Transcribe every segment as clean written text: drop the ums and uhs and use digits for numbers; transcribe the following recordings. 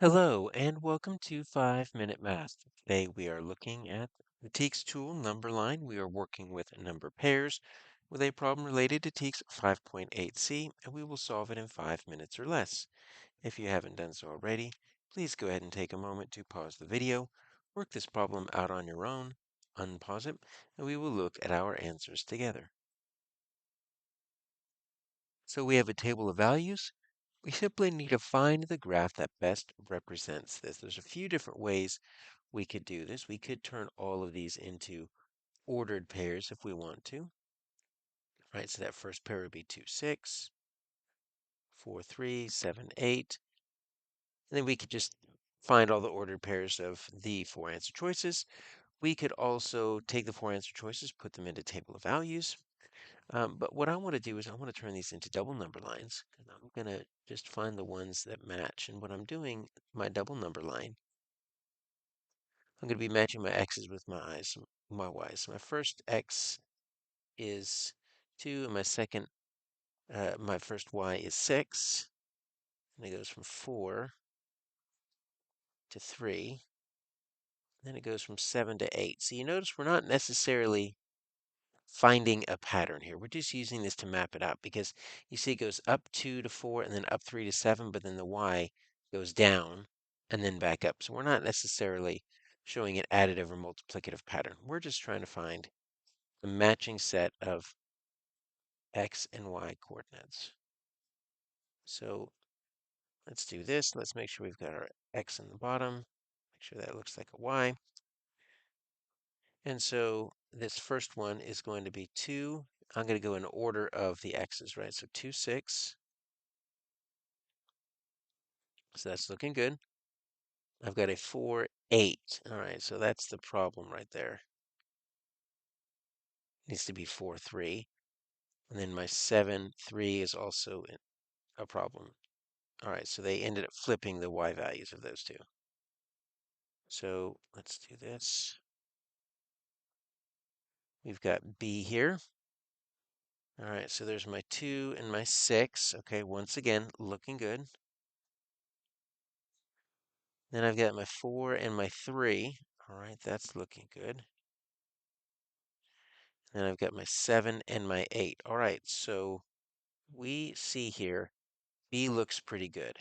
Hello and welcome to 5 Minute Math. Today we are looking at the TEKS tool number line. We are working with number pairs with a problem related to TEKS 5.8c, and we will solve it in 5 minutes or less. If you haven't done so already, please go ahead and take a moment to pause the video, work this problem out on your own, unpause it, and we will look at our answers together. So we have a table of values. We simply need to find the graph that best represents this. There's a few different ways we could do this. We could turn all of these into ordered pairs if we want to. Right, so that first pair would be 2, 6, 4, 3, 7, 8. And then we could just find all the ordered pairs of the four answer choices. We could also take the four answer choices, put them into table of values. But what I want to do is I want to turn these into double number lines. And I'm going to just find the ones that match. And what I'm doing, my double number line, I'm going to be matching my x's with my y's. So my first x is 2, and my first y is 6. And it goes from 4 to 3. Then it goes from 7 to 8. So you notice we're not necessarily finding a pattern here. We're just using this to map it out because you see it goes up 2 to 4 and then up 3 to 7, but then the y goes down and then back up. So we're not necessarily showing an additive or multiplicative pattern. We're just trying to find the matching set of x and y coordinates. So let's do this. Let's make sure we've got our x in the bottom. Make sure that looks like a y. And so this first one is going to be 2. I'm going to go in order of the x's, right? So 2, 6. So that's looking good. I've got a 4, 8. All right, so that's the problem right there. Needs to be 4, 3. And then my 7, 3 is also a problem. All right, so they ended up flipping the y values of those two. So let's do this. We've got B here. All right, so there's my 2 and my 6. Okay, once again, looking good. Then I've got my 4 and my 3. All right, that's looking good. Then I've got my 7 and my 8. All right, so we see here B looks pretty good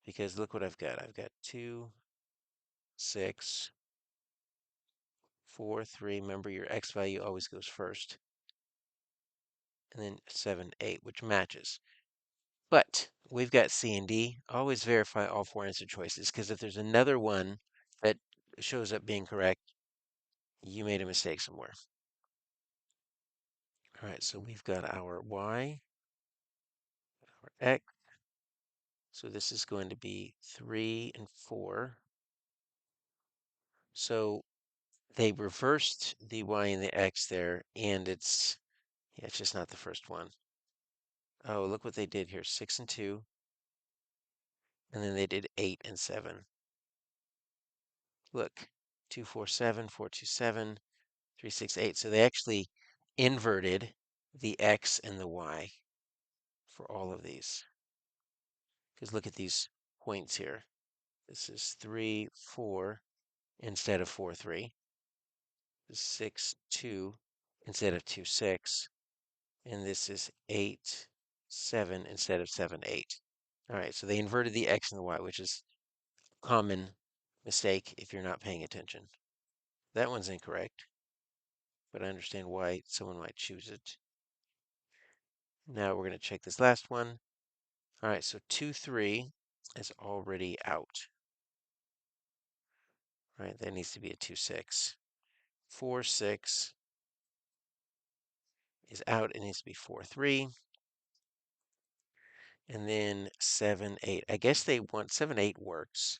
because look what I've got. I've got 2, 6, 4, 3. Remember, your x value always goes first. And then 7, 8, which matches. But we've got C and D. Always verify all four answer choices because if there's another one that shows up being correct, you made a mistake somewhere. All right, so we've got our y, our x. So this is going to be 3 and 4. So they reversed the y and the x there, and it's just not the first one. Oh, look what they did here, 6 and 2, and then they did 8 and 7. Look, 2, 4, 7, 4, 2, 7, 3, 6, 8. So they actually inverted the x and the y for all of these. Because look at these points here. This is 3, 4 instead of 4, 3. This is 6, 2 instead of 2, 6. And this is 8, 7 instead of 7, 8. All right, so they inverted the x and the y, which is a common mistake if you're not paying attention. That one's incorrect, but I understand why someone might choose it. Now we're going to check this last one. All right, so 2, 3 is already out. Right, that needs to be a 2, 6. 4, 6 is out. It needs to be 4, 3. And then 7, 8. I guess they want 7, 8 works.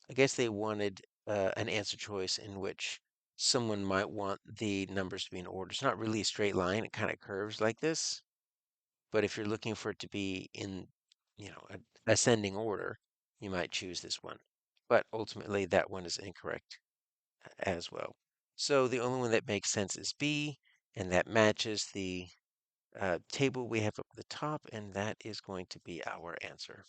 I guess they wanted an answer choice in which someone might want the numbers to be in order. It's not really a straight line. It kind of curves like this. But if you're looking for it to be in, ascending order, you might choose this one. But ultimately, that one is incorrect as well. So the only one that makes sense is B, and that matches the table we have up at the top, and that is going to be our answer.